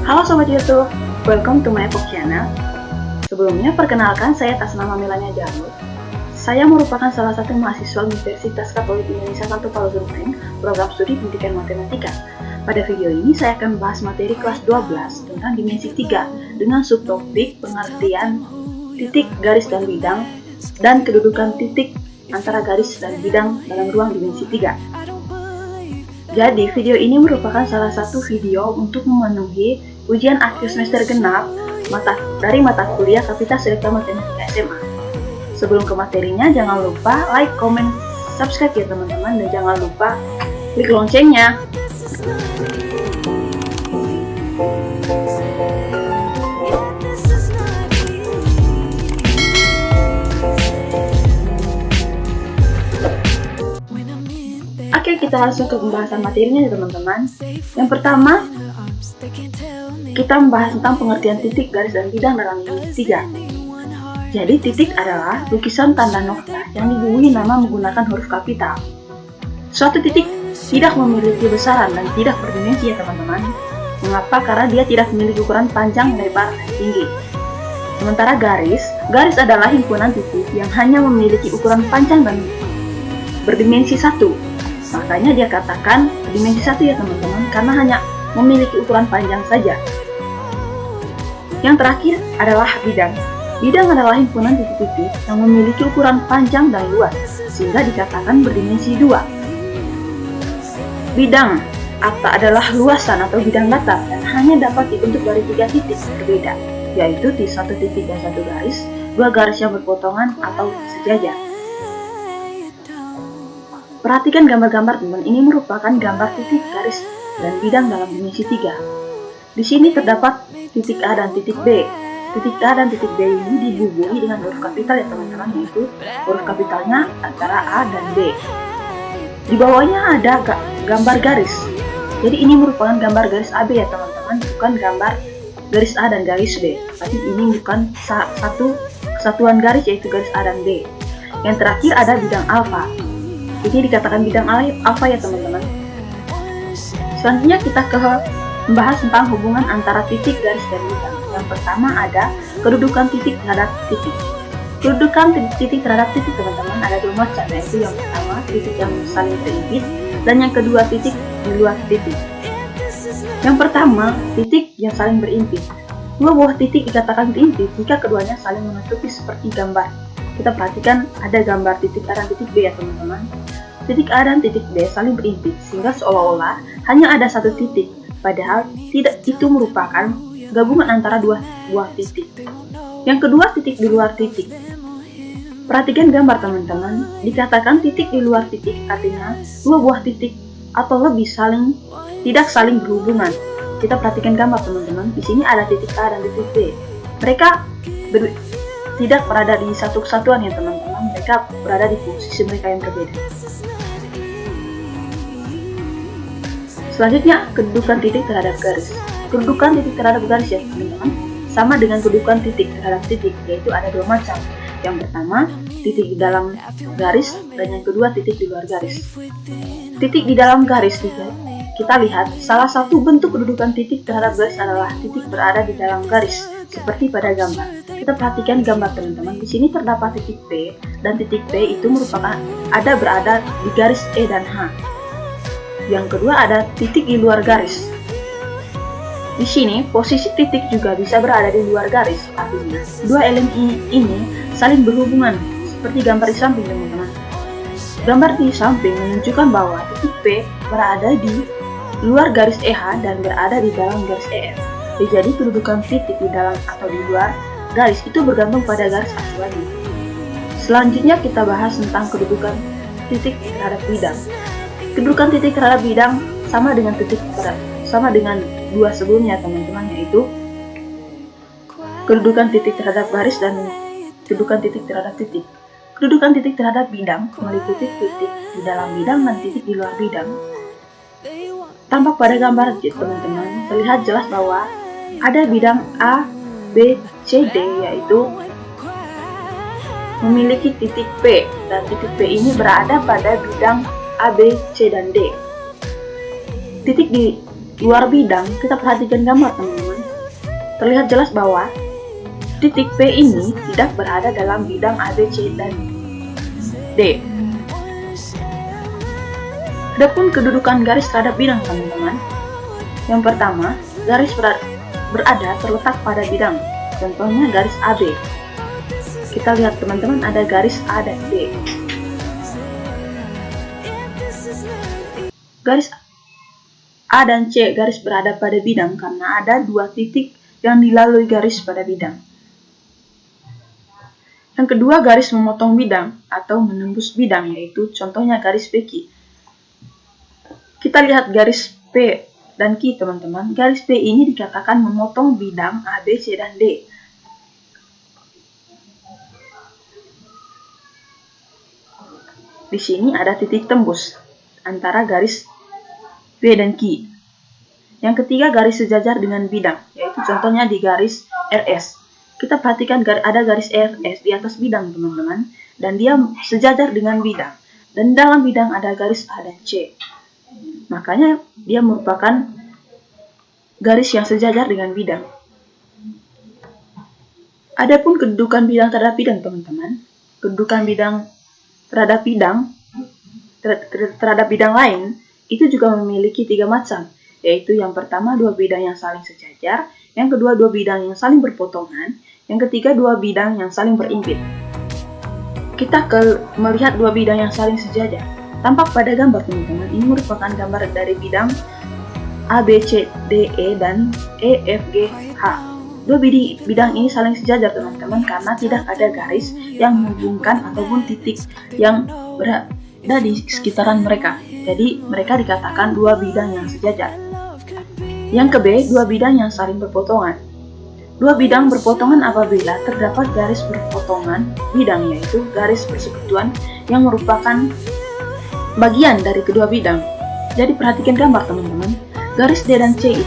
Halo Sobat YouTube, welcome to my Epoch channel. Sebelumnya perkenalkan, saya atas nama Melania Jamur. Saya merupakan salah satu mahasiswa Universitas Katolik Indonesia Santo Paulus Rumeng, program studi pendidikan matematika. Pada video ini saya akan membahas materi kelas 12 tentang dimensi 3 dengan subtopik pengertian titik, garis, dan bidang, dan kedudukan titik antara garis dan bidang dalam ruang dimensi 3. Jadi, video ini merupakan salah satu video untuk memenuhi ujian akhir semester genap dari mata kuliah Kapasitas Selekta Matematika SMA. Sebelum ke materinya, jangan lupa like, comment, subscribe ya teman-teman, dan jangan lupa klik loncengnya. Oke, kita langsung ke pembahasan materinya ya teman-teman. Yang pertama, kita membahas tentang pengertian titik, garis, dan bidang dalam dimensi 3. Jadi, titik adalah lukisan tanda nokta yang dibubuhi nama menggunakan huruf kapital. Suatu titik tidak memiliki besaran dan tidak berdimensi ya teman-teman. Mengapa? Karena dia tidak memiliki ukuran panjang, lebar, dan tinggi. Sementara garis adalah himpunan titik yang hanya memiliki ukuran panjang dan berdimensi 1. Makanya dia katakan dimensi 1 ya teman-teman, karena hanya memiliki ukuran panjang saja. Yang terakhir adalah bidang. Bidang adalah himpunan titik-titik yang memiliki ukuran panjang dan luas, sehingga dikatakan berdimensi 2. Bidang adalah luasan atau bidang datar dan hanya dapat dibentuk dari 3 titik berbeda, yaitu di satu titik dan satu garis, 2 garis yang berpotongan atau sejajar. Perhatikan gambar-gambar teman, ini merupakan gambar titik, garis, dan bidang dalam dimensi 3. Di sini terdapat titik A dan titik B. Titik A dan titik B ini dibubuhi dengan huruf kapital ya teman-teman, yaitu huruf kapitalnya antara A dan B. Di bawahnya ada gambar garis. Jadi ini merupakan gambar garis AB ya teman-teman, bukan gambar garis A dan garis B. Tapi ini bukan satu kesatuan garis, yaitu garis A dan B. Yang terakhir ada bidang alfa. Ini dikatakan bidang alfa ya teman-teman. Selanjutnya kita membahas tentang hubungan antara titik, garis, dan bidang. Yang pertama ada kedudukan titik terhadap titik. Kedudukan titik terhadap titik teman-teman ada 2 macam, yaitu yang pertama titik yang saling berimpit dan yang kedua titik di luar titik. Yang pertama titik yang saling berimpit. 2 buah titik dikatakan berimpit jika keduanya saling menutupi seperti gambar. Kita perhatikan ada gambar titik A dan titik B ya teman-teman. Titik A dan titik B saling berimpit sehingga seolah-olah hanya ada satu titik, padahal tidak, itu merupakan gabungan antara 2 buah titik. Yang kedua titik di luar titik. Perhatikan gambar teman-teman, dikatakan titik di luar titik artinya 2 buah titik atau lebih tidak saling berhubungan. Kita perhatikan gambar teman-teman, di sini ada titik A dan titik B. Mereka tidak berada di satu kesatuan ya teman-teman, mereka berada di posisi mereka yang berbeda. Selanjutnya, kedudukan titik terhadap garis. Kedudukan titik terhadap garis ya teman-teman, sama dengan kedudukan titik terhadap titik, yaitu ada 2 macam. Yang pertama, titik di dalam garis, dan yang kedua titik di luar garis. Titik di dalam garis, kita lihat salah satu bentuk kedudukan titik terhadap garis adalah titik berada di dalam garis, seperti pada gambar. Kita perhatikan gambar teman-teman, di sini terdapat titik P, dan titik P itu merupakan berada di garis E dan H. Yang kedua ada titik di luar garis. Di sini posisi titik juga bisa berada di luar garis, artinya 2 elemen ini saling berhubungan, seperti gambar di samping teman-teman. Gambar di samping menunjukkan bahwa titik P berada di luar garis EH dan berada di dalam garis EF. Jadi kedudukan titik di dalam atau di luar garis itu bergantung pada garis acuannya. Selanjutnya kita bahas tentang kedudukan titik terhadap bidang. Kedudukan titik terhadap bidang sama dengan 2 sebelumnya teman-teman, yaitu kedudukan titik terhadap garis dan kedudukan titik terhadap titik. Kedudukan titik terhadap bidang meliputi titik di dalam bidang dan titik di luar bidang. Tampak pada gambar teman-teman, terlihat jelas bahwa ada bidang A, B, C, D, yaitu memiliki titik P, dan titik P ini berada pada bidang A, B, C, dan D. Titik di luar bidang, kita perhatikan gambar teman-teman. terlihat jelas bahwa titik P ini tidak berada dalam bidang A, B, C, dan D. Adapun kedudukan garis terhadap bidang, teman-teman. Yang pertama, garis berada terletak pada bidang. Contohnya garis AB. Kita lihat teman-teman, ada garis A dan D. Garis A dan C garis berada pada bidang karena ada dua titik yang dilalui garis pada bidang. Yang kedua, garis memotong bidang atau menembus bidang, yaitu contohnya garis PQ. Kita lihat garis P dan Q, teman-teman. Garis P ini dikatakan memotong bidang A, B, C, dan D. Di sini ada titik tembus antara garis P dan Q. Yang ketiga, garis sejajar dengan bidang, yaitu contohnya di garis RS. Kita perhatikan ada garis RS di atas bidang, teman-teman, dan dia sejajar dengan bidang. Dan dalam bidang ada garis A dan C. Makanya dia merupakan garis yang sejajar dengan bidang. Adapun kedudukan bidang terhadap bidang, teman-teman. Kedudukan bidang terhadap bidang lain itu juga memiliki tiga macam, yaitu yang pertama dua bidang yang saling sejajar, yang kedua dua bidang yang saling berpotongan, yang ketiga dua bidang yang saling berimpit. Kita melihat dua bidang yang saling sejajar. Tampak pada gambar, teman-teman. Ini merupakan gambar dari bidang A, B, C, D, E, dan E, F, G, H. Dua bidang ini saling sejajar, teman-teman, karena tidak ada garis yang menghubungkan ataupun titik yang berada di sekitaran mereka. Jadi, mereka dikatakan dua bidang yang sejajar. Yang ke B, dua bidang yang saling berpotongan. Dua bidang berpotongan apabila terdapat garis berpotongan bidang, yaitu garis persekutuan yang merupakan bagian dari kedua bidang. Jadi perhatikan gambar, teman-teman. Garis D dan C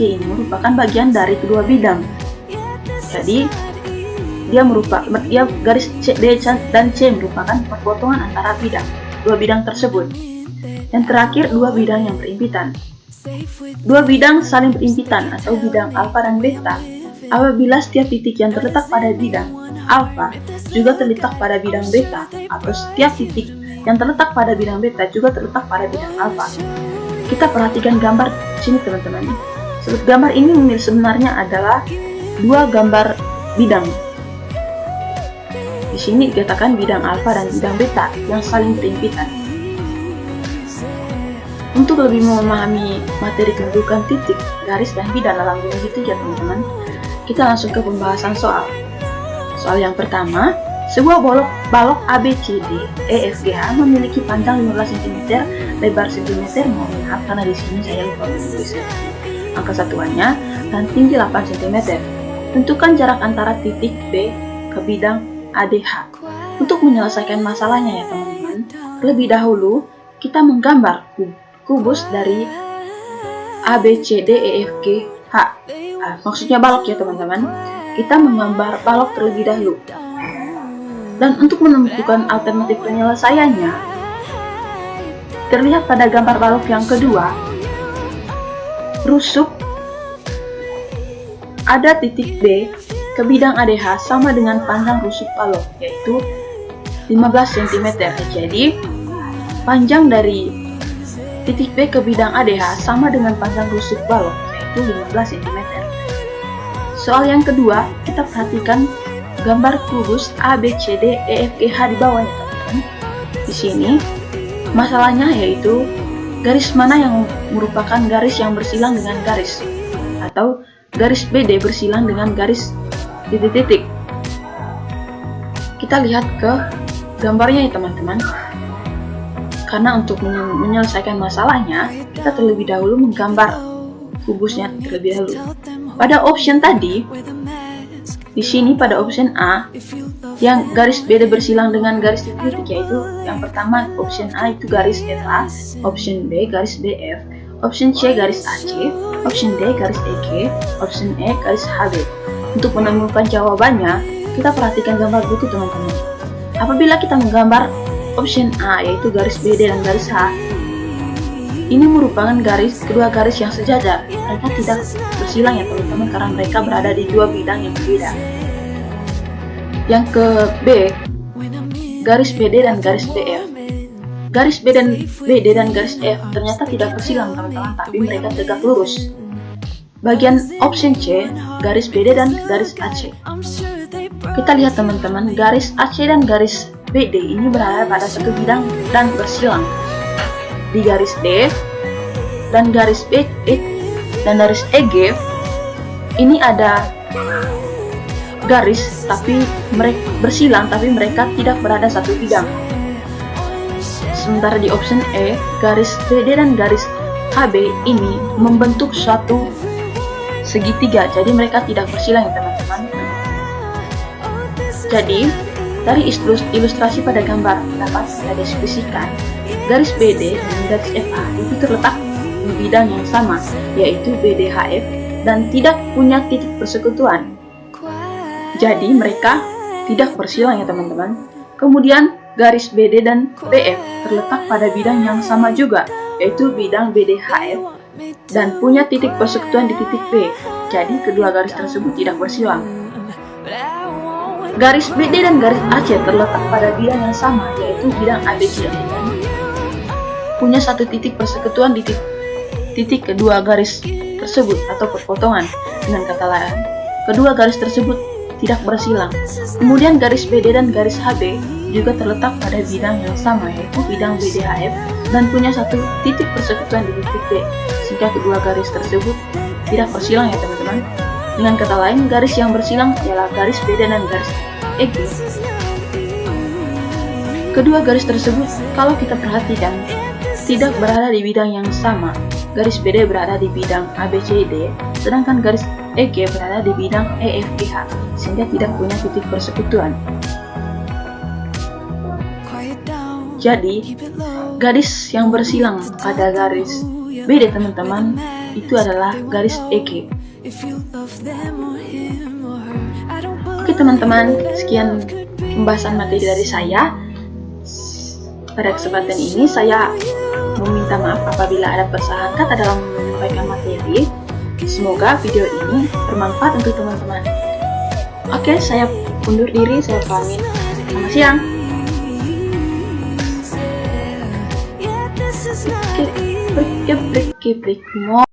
ini merupakan bagian dari kedua bidang. Jadi garis D dan C merupakan perpotongan antara dua bidang tersebut. Yang terakhir, dua bidang yang berimpitan. Dua bidang saling berimpitan atau bidang alfa dan beta apabila setiap titik yang terletak pada bidang alfa juga terletak pada bidang beta, atau setiap titik yang terletak pada bidang beta juga terletak pada bidang alfa. Kita perhatikan gambar sini, teman-teman. Gambar ini sebenarnya adalah dua gambar bidang. Di sini dikatakan bidang alfa dan bidang beta yang saling berimpitan. Untuk lebih memahami materi kedudukan titik, garis, dan bidang dalam dimensi 3, teman-teman, kita langsung ke pembahasan soal. Soal yang pertama, sebuah balok ABCD EFGH memiliki panjang 15 cm, lebar cm, mohon maaf karena di sini saya lupa menulis angka satuannya, dan tinggi 8 cm. Tentukan jarak antara titik B ke bidang ADH. Untuk menyelesaikan masalahnya ya, teman-teman, lebih dahulu kita menggambar kubus dari ABCDEFGH. Maksudnya balok ya, teman-teman. Kita menggambar balok terlebih dahulu. Dan untuk menentukan alternatif penyelesaiannya, terlihat pada gambar balok yang kedua, rusuk ada titik B ke bidang ADH sama dengan panjang rusuk balok, yaitu 15 cm. Jadi, panjang dari titik B ke bidang ADH sama dengan panjang rusuk balok, yaitu 15 cm. Soal yang kedua, kita perhatikan gambar kubus ABCDEFGH di bawahnya, teman-teman. Di sini masalahnya yaitu garis mana yang merupakan garis yang bersilang dengan garis, atau garis BD bersilang dengan garis titik-titik. Kita lihat ke gambarnya ya, teman-teman. Karena untuk menyelesaikan masalahnya, kita terlebih dahulu menggambar kubusnya terlebih dahulu. Pada option tadi, di sini pada option A, yang garis BD bersilang dengan garis titik-titik, yaitu yang pertama option A itu garis FA, option B garis BF, option C garis AC, option D garis EG, option E garis HB. Untuk menemukan jawabannya, kita perhatikan gambar berikut, teman-teman. Apabila kita menggambar option A, yaitu garis BD dan garis H, Ini merupakan kedua garis yang sejajar. Mereka tidak bersilang ya teman-teman, karena mereka berada di dua bidang yang berbeda. Yang ke B, garis BD dan garis BF. Garis BD dan garis F ternyata tidak bersilang teman-teman, tapi mereka tegak lurus. Bagian option C, garis BD dan garis AC. Kita lihat teman-teman, garis AC dan garis BD ini berada pada satu bidang dan bersilang. Di garis D dan garis BE dan garis EG ini ada garis tapi mereka bersilang, tapi mereka tidak berada satu bidang. Sementara di option E, garis BD dan garis HB ini membentuk suatu segitiga, jadi mereka tidak bersilang ya teman-teman. Jadi dari ilustrasi pada gambar dapat kita deskripsikan garis BD dan garis FA itu terletak di bidang yang sama, yaitu BDHF, dan tidak punya titik persekutuan. Jadi mereka tidak bersilang ya teman-teman. Kemudian garis BD dan BF terletak pada bidang yang sama juga, yaitu bidang BDHF, dan punya titik persekutuan di titik B. Jadi kedua garis tersebut tidak bersilang. Garis BD dan garis AC terletak pada bidang yang sama, yaitu bidang ABCD, dan punya satu titik persekutuan di titik kedua garis tersebut atau perpotongan. Dengan kata lain, kedua garis tersebut tidak bersilang. Kemudian garis BD dan garis HB juga terletak pada bidang yang sama, yaitu bidang BDHF, dan punya satu titik persekutuan di titik B, sehingga kedua garis tersebut tidak bersilang ya teman-teman. Dengan kata lain, garis yang bersilang ialah garis BD dan garis EG. Kedua garis tersebut, kalau kita perhatikan, tidak berada di bidang yang sama. Garis BD berada di bidang ABCD, sedangkan garis EG berada di bidang EFGH, sehingga tidak punya titik persekutuan. Jadi, garis yang bersilang pada garis BD teman-teman itu adalah garis EG. Oke teman-teman, sekian pembahasan materi dari saya. Pada kesempatan ini saya meminta maaf apabila ada kesalahan kata dalam menyampaikan materi. Semoga video ini bermanfaat untuk teman-teman. Oke, saya undur diri, saya pamit. Selamat siang. Break.